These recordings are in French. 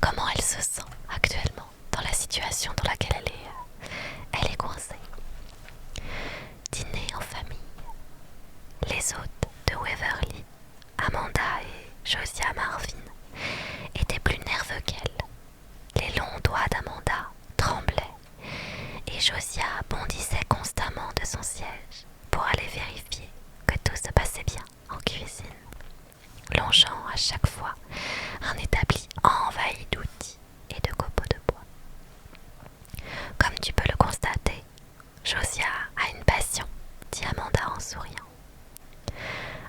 comment elle se sent actuellement dans la situation dans laquelle elle est coincée. Dîner en famille. Les hôtes de Waverly, Amanda et Josiah Marvin, étaient plus nerveux qu'elle. Les longs doigts d'Amanda tremblaient et Josiah bondissait constamment de son siège pour aller vérifier que tout se passait bien en cuisine, longeant à chaque fois un établi envahi d'outils et de copeaux de bois. Comme tu peux le constater, Josiah a une passion, dit Amanda en souriant.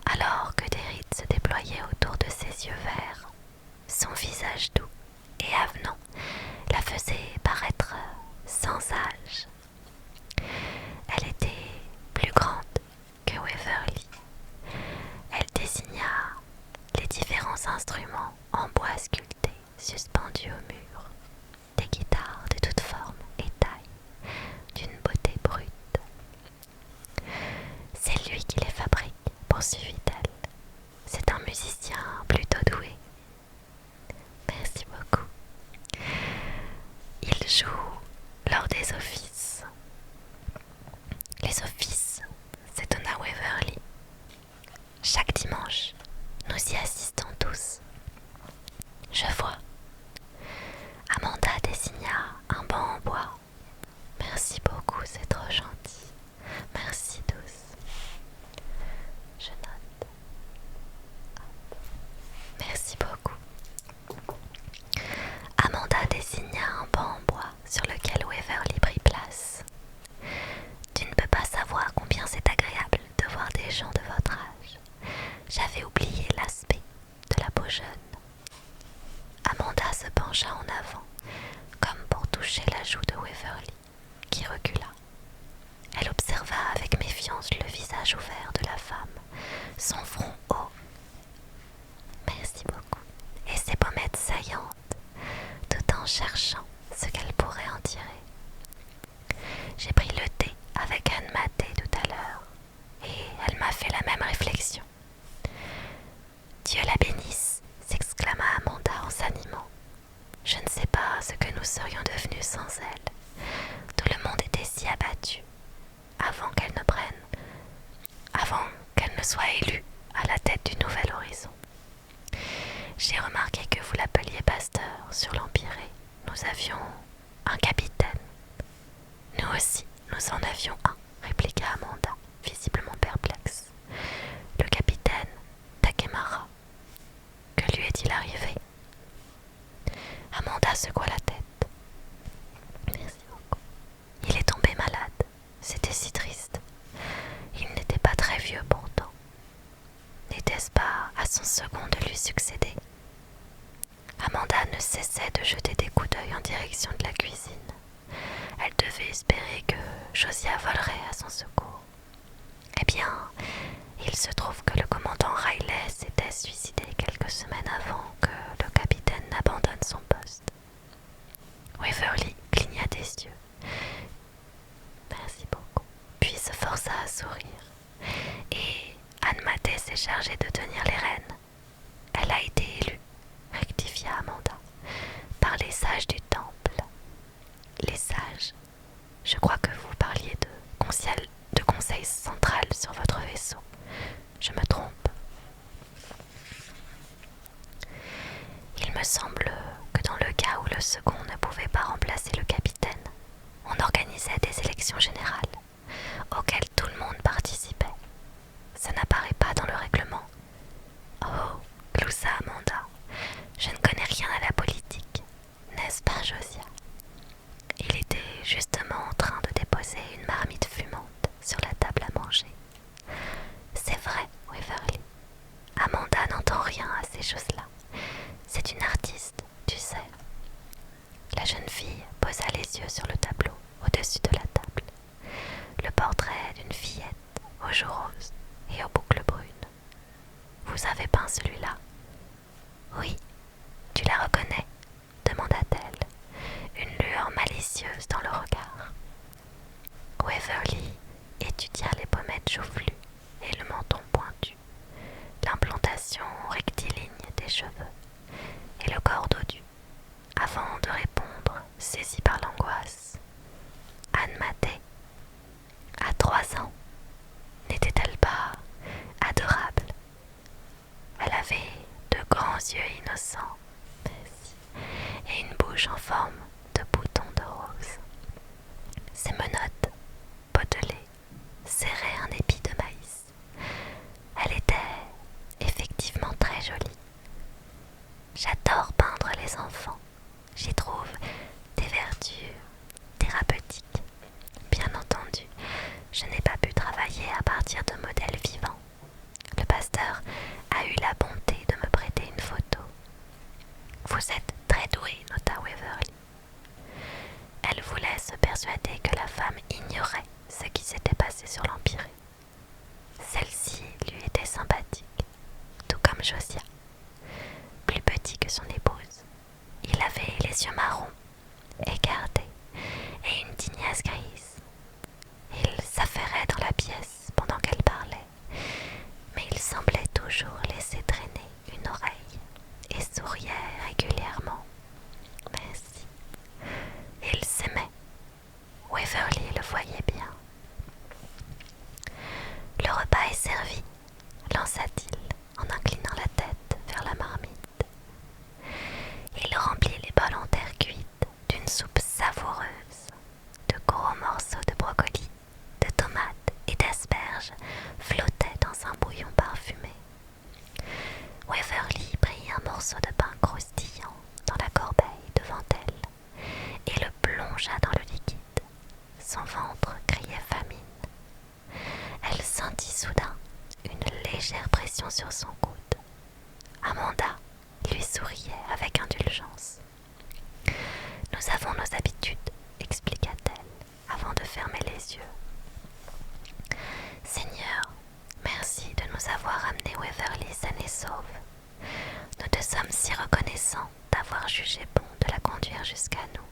Alors que des rides se déployaient autour de ses yeux verts, son visage doux et avenant la faisait paraître sans âge. Elle était plus grande que Waverly. Elle désigna les différents instruments en bois sculpté suspendus au mur, des guitares de toutes formes et tailles, d'une beauté brute. C'est lui qui les fabrique, poursuivit-elle. C'est un musicien plutôt doué. Merci beaucoup. Il joue lors des offices. Les offices, s'étonna Waverly. Chaque dimanche, nous y assistons tous. Je vois. Amanda désigna un banc en bois. Merci beaucoup, c'est trop gentil. Merci tous. Je note. Merci beaucoup. Amanda désigna un banc en bois sur lequel Waverly prit place. Tu ne peux pas savoir combien c'est agréable de voir des gens de votre âge. J'avais oublié l'aspect de la peau jeune. Amanda se pencha en avant, comme pour toucher la joue de Waverly, qui recula. Elle observa avec méfiance le visage ouvert de la femme, son front haut. Merci beaucoup. Et ses pommettes saillantes, tout en cherchant ce qu'elle pourrait en tirer. J'ai pris le thé avec Anne Maté tout à l'heure, et elle m'a fait la même réflexion. Dieu la bénisse, s'exclama Amanda en s'animant. Je ne sais pas ce que nous serions devenus sans elle. Tout le monde était si abattu, avant qu'elle ne soit élue à la tête du nouvel horizon. J'ai remarqué que vous l'appeliez pasteur sur l'Empyrée. Nous avions un capitaine. Nous aussi, nous en avions un, répliqua Amanda, visiblement perplexe. Le capitaine Takemara. Que lui est-il arrivé? Amanda secoua la tête. Merci beaucoup. Il est tombé malade. C'était si triste. Il n'était pas très vieux pourtant. N'était-ce pas à son second de lui succéder? Amanda ne cessait de jeter des coups d'œil en direction de la cuisine. Elle devait espérer que Josiah volerait à son secours. Eh bien, il se trouve que le commandant Riley s'était suicidé quelques semaines avant que le capitaine n'abandonne son poste. Waverly cligna des yeux. Merci beaucoup. Puis se força à sourire. Et Anne Mathé s'est chargée de tenir les rênes. Elle a été élue, rectifia Amanda, par les sages du temple. Les sages, je crois que vous parliez de conseil central sur votre vaisseau. Je me trompe. Il me semble que dans le cas où le second ne pouvait pas remplacer le capitaine, on organisait des élections générales, auxquelles tout le monde participait. Ça n'apparaît pas dans le règlement. Oh, gloussa Amanda, je ne connais rien à la politique, n'est-ce pas, Josiah? Il était justement en train de déposer une marmite fumante sur la table à manger. C'est vrai, Waverly. Amanda n'entend rien à ces choses-là. C'est une artiste, tu sais. La jeune fille posa les yeux sur le tableau au-dessus de la table. Le portrait d'une fillette aux joues roses et aux boucles brunes. Vous avez peint celui-là? Oui. Tu la reconnais? Demanda-t-elle, une lueur malicieuse dans le regard. Waverly étudia les pommettes joufflues et le menton pointu, l'implantation rectiligne des cheveux et le corps dodu. bouche en forme de bouton de rose. Ses menottes, potelées, serraient un épi de maïs. Elle était effectivement très jolie. J'adore peindre les enfants. J'y trouve des vertus thérapeutiques. Bien entendu, je n'ai pas pu travailler à partir de modèles vivants. Le pasteur a eu la bonté de me prêter une photo. Vous êtes très doué, nota Waverly. Elle voulait se persuader que la femme ignorait ce qui s'était passé sur l'Empyrée. Celle-ci lui était sympathique, tout comme Josiah. Plus petit que son épouse, il avait les yeux marrons, écartés, et une tignasse grise. Il s'affairait dans la pièce pendant qu'elle parlait, mais il semblait toujours laisser traîner une oreille et souriait régulièrement. Mais si, il s'aimait. Waverly le voyait bien. Le repas est servi, lança-t-il en inclinant la tête vers la marmite. Il remplit les bols en terre cuite d'une soupe savoureuse. De gros morceaux de brocoli, de tomates et d'asperges flottaient dans un bouillon parfumé. Waverly prit un morceau de pain croustillant dans la corbeille devant elle et le plongea dans le liquide. Son ventre criait famine. Elle sentit soudain une légère pression sur son coude. Amanda lui souriait avec indulgence. « Nous avons nos habitudes, expliqua-t-elle, avant de fermer les yeux. « Seigneur, merci de nous avoir amené Waverly saine et sauve. Nous te sommes si reconnaissants d'avoir jugé bon de la conduire jusqu'à nous. »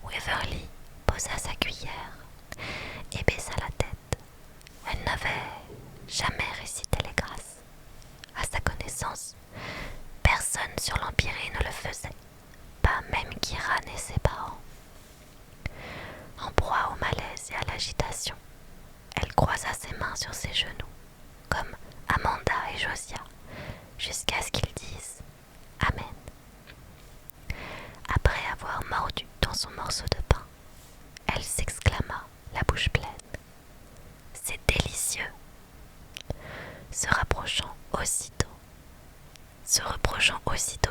Waverly posa sa cuillère et baissa la tête. Elle n'avait jamais récité les grâces. À sa connaissance, personne sur l'Empyrée ne le faisait, pas même Kiran et ses parents. En proie au malaise et à l'agitation, elle croisa ses mains sur ses genoux, comme Amanda et Josiah, jusqu'à ce qu'ils disent « Amen ». Après avoir mordu dans son morceau de pain, elle s'exclama, la bouche pleine. « C'est délicieux !» Se reprochant aussitôt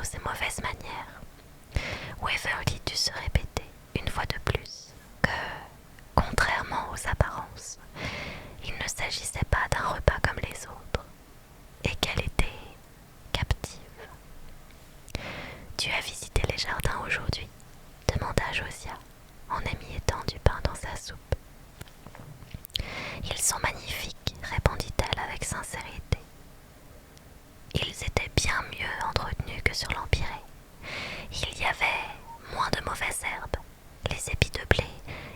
ses mauvaises manières, Waverly dut se répéter une fois de plus que, contrairement aux apparences, il ne s'agissait pas d'un repas comme les autres, et qu'elle était captive. « Tu as visité les jardins aujourd'hui ?» demanda Josiah, en émiettant du pain dans sa soupe. « Ils sont magnifiques, répondit-elle avec sincérité. Ils étaient bien mieux entretenus que sur l'Empyrée. Il y avait moins de mauvaises herbes, les épis de blé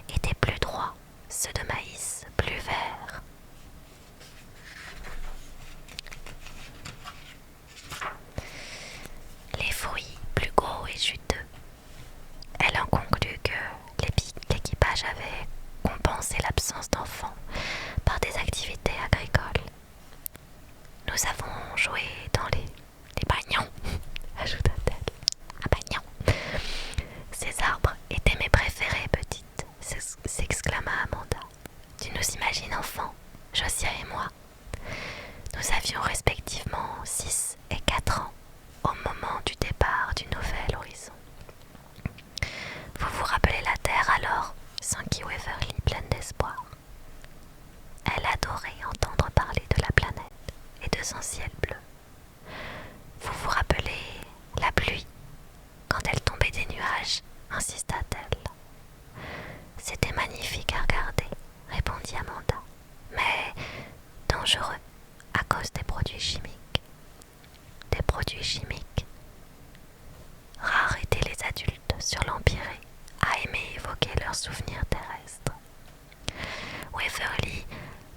étaient plus droits, ceux de maïs plus verts. Les fruits plus gros et juteux. Elle en conclut que l'équipage avait compensé l'absence d'enfants par des activités agricoles. Nous avons joué dans les bagnons, ajouta-t-elle. Un bagnon. Ces arbres étaient mes préférés, petite, s'exclama Amanda. Tu nous imagines enfants, Josiah et moi. Nous avions respectivement 6 et 4 ans au moment du départ du nouvel horizon. Vous vous rappelez la Terre alors, s'enquit Waverly pleine d'espoir. Elle adorait entendre parler de la planète et de son ciel bleu. Vous vous rappelez la pluie, quand elle tombait des nuages, insista-t-elle. C'était magnifique à regarder, répondit Amanda, mais dangereux à cause des produits chimiques. Des produits chimiques. Rares étaient les adultes sur l'Empyrée à aimer évoquer leurs souvenirs terrestres. Waverly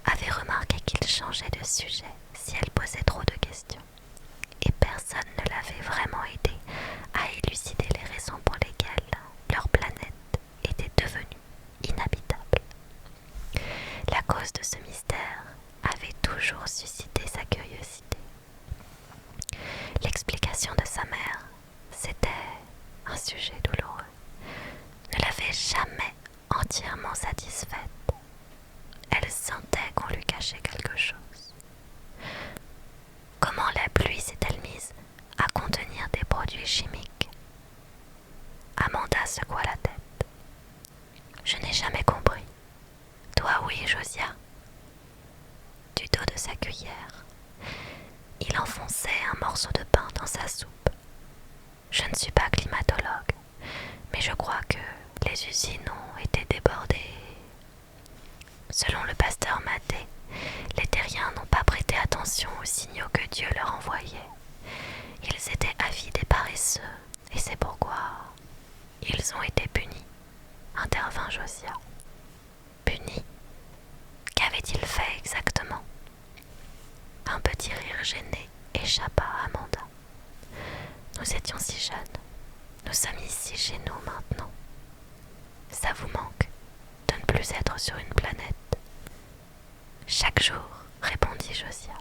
avait remarqué qu'il changeait de sujet si elle posait trop de questions, et personne ne l'avait vraiment aidé à élucider les raisons pour lesquelles leur planète était devenue inhabitable. La cause de ce mystère avait toujours suscité sa curiosité. L'explication de sa mère, c'était un sujet douloureux ne l'avait jamais entièrement satisfaite. Elle sentait qu'on lui cachait quelque chose. Comment la pluie s'est-elle mise à contenir des produits chimiques? Amanda secoua la tête. Je n'ai jamais compris. Toi, oui, Josiah. Du dos de sa cuillère, il enfonçait un morceau de pain dans sa soupe. Je ne suis pas climatologue, mais je crois que les usines ont été débordées. Selon le pasteur Maté, les terriens n'ont pas prêté attention aux signaux que Dieu leur envoyait. Ils étaient avides et paresseux, et c'est pourquoi ils ont été punis, intervint Josiah. Punis? Qu'avait-il fait exactement? Un petit rire gêné échappa à Amanda. Nous étions si jeunes. Nous sommes ici chez nous maintenant. Ça vous manque de ne plus être sur une planète? Chaque jour, répondit Josiah.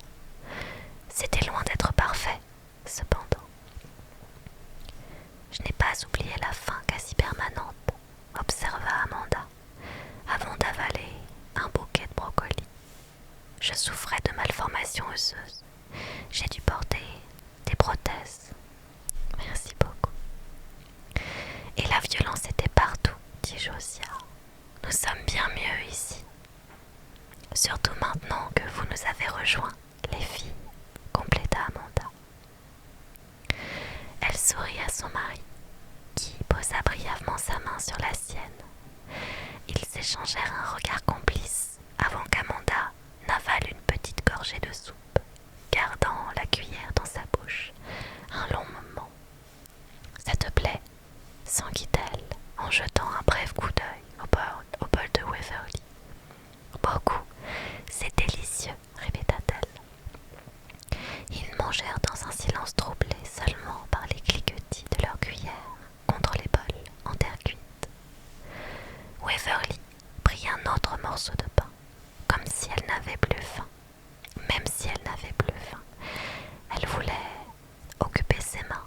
C'était loin d'être parfait, cependant. Je n'ai pas oublié la faim quasi permanente, observa Amanda, avant d'avaler un bouquet de brocolis. Je souffrais de malformations osseuses. J'ai dû porter des prothèses. Merci beaucoup. Et la violence était partout, dit Josiah. Nous sommes bien mieux ici. Surtout maintenant que vous nous avez rejoints, les filles, compléta Amanda. Elle sourit à son mari, qui posa brièvement sa main sur la sienne. Ils échangèrent un regard complice avant qu'Amanda n'avale une petite gorgée de soupe, gardant la cuillère dans sa bouche un long moment. Ça te plaît? S'enquit-elle en jetant un bref coup d'œil au bol de Waverly. Beaucoup, c'est délicieux, répéta-t-elle. Ils mangèrent dans un silence troublé seulement par les cliquetis de leurs cuillères contre les bols en terre cuite. Waverly prit un autre morceau de pain, comme si elle n'avait plus faim. Même si elle n'avait plus faim, elle voulait occuper ses mains,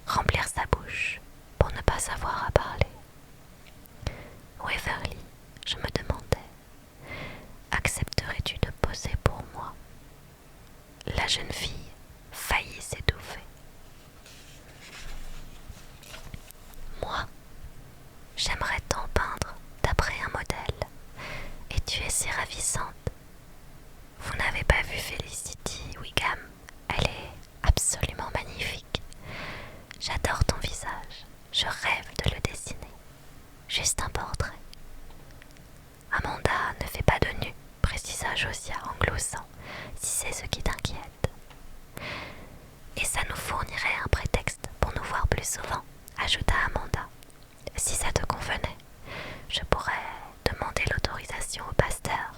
remplir sa bouche pour ne pas avoir à parler. Waverly, je me demandais, accepterais-tu de poser pour moi? La jeune fille faillit s'étouffer. Moi, j'aimerais tant peindre d'après un modèle, et tu es si ravissante. Vous n'avez pas vu Felicity Wiggum? Elle est absolument magnifique. J'adore ton visage, je rêve de le dessiner. Juste un portrait. Amanda ne fait pas de nu, précisa Josiah en gloussant, si c'est ce qui t'inquiète. Et ça nous fournirait un prétexte pour nous voir plus souvent, ajouta Amanda. Si ça te convenait, je pourrais demander l'autorisation au pasteur.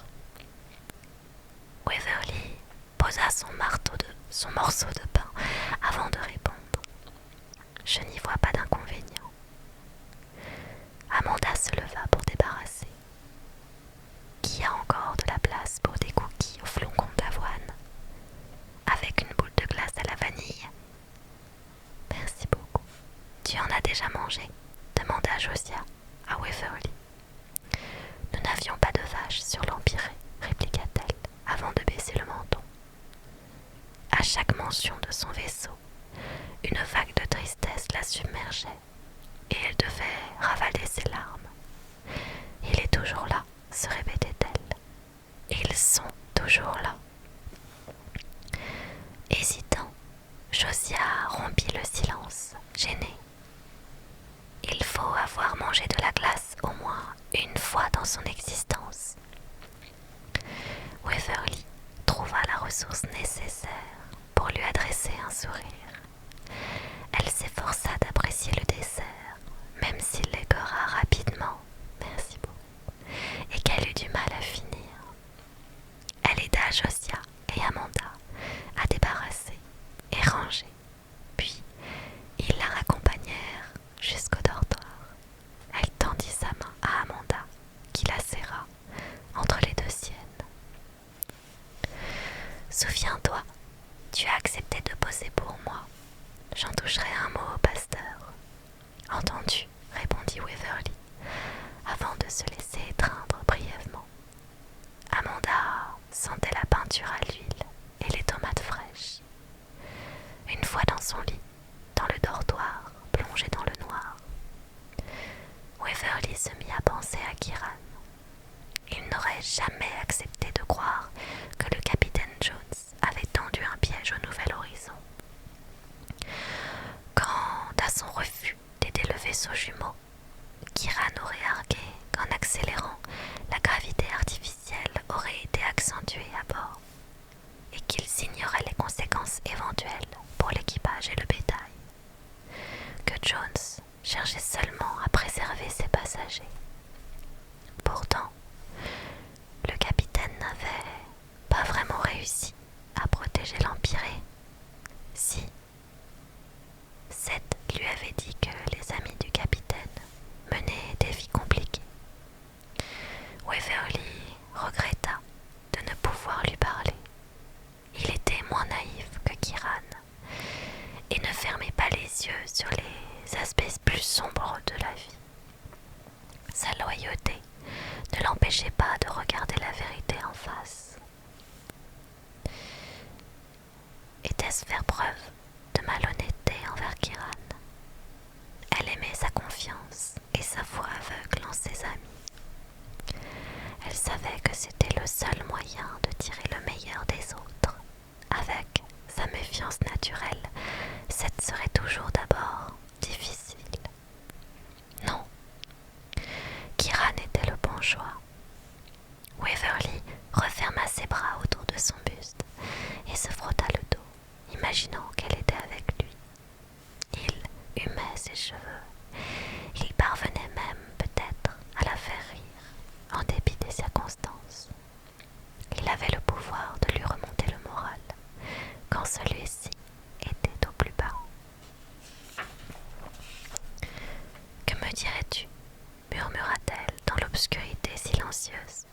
Waverly posa son morceau de pain avant de répondre. Je n'y vois pas d'inconvénient. Amanda se leva pour débarrasser. Qui a encore de la place pour des cookies au flocon d'avoine, avec une boule de glace à la vanille? Merci beaucoup. Tu en as déjà mangé? Demanda Josiah à Waverly. Nous n'avions pas de vache sur l'Empyrée, répliqua-t-elle avant de baisser le menton. À chaque mention de son vaisseau, une vague de tristesse la submergeait et elle devait ravaler ses larmes. Il est toujours là, se répétait-elle. Ils sont toujours là. Hésitant, Josiah rompit le silence, gêné. Il faut avoir mangé de la glace au moins une fois dans son existence. Waverly trouva la ressource nécessaire pour lui adresser un sourire. Elle s'efforça d'apprécier le dessert, même s'il l'égora rapidement, merci beaucoup, et qu'elle eut du mal à finir. Elle aida Josiah et Amanda à débarrasser et ranger, puis ils la raccompagnèrent jusqu'au dortoir. Elle tendit sa main à Amanda, qui la serra entre les deux siennes. Souviens-toi, tu as accepté de poser pour moi. J'en toucherai un mot au pasteur. entendu, répondit Waverly, avant de se laisser étreindre brièvement. Amanda sentait la peinture à l'huile et les tomates fraîches. Une fois dans son lit, dans le dortoir, plongé dans le noir, Waverly se mit à penser à Kiran. Il n'aurait jamais accepté de croire que le capitaine Jones avait tendu un piège au Nouvel Horizon. Quant à son refus d'aider le vaisseau jumeau, Kiran aurait argué qu'en accélérant, la gravité artificielle aurait été accentuée à bord et qu'ils ignoraient les conséquences éventuelles pour l'équipage et le bétail, que Jones cherchait seulement à préserver ses passagers. Pourtant, le capitaine n'avait pas vraiment réussi à protéger l'Empyrée. Si, Seth lui avait dit que les amis du capitaine menaient des vies compliquées. Waverly regretta de ne pouvoir lui parler. Il était moins naïf que Kiran et ne fermait pas les yeux sur les aspects plus sombres de la vie. Sa loyauté ne l'empêchait pas de regarder la vérité en face. Était-ce faire preuve de malhonnêteté envers Kiran? Elle aimait sa confiance et sa foi aveugle en ses amis. Elle savait que c'était le seul moyen de tirer le meilleur des autres. Avec sa méfiance naturelle, cette serait toujours d'abord difficile. Non, Kiran était le bon choix. Waverly referma ses bras autour de son buste et se frotta le dos, imaginant qu'elle était avec lui. Il humait ses cheveux. Il parvenait même peut-être à la faire rire, en dépit des circonstances. Il avait le pouvoir de lui remonter le moral, quand celui-ci était au plus bas. « Que me dirais-tu » murmura-t-elle dans l'obscurité silencieuse.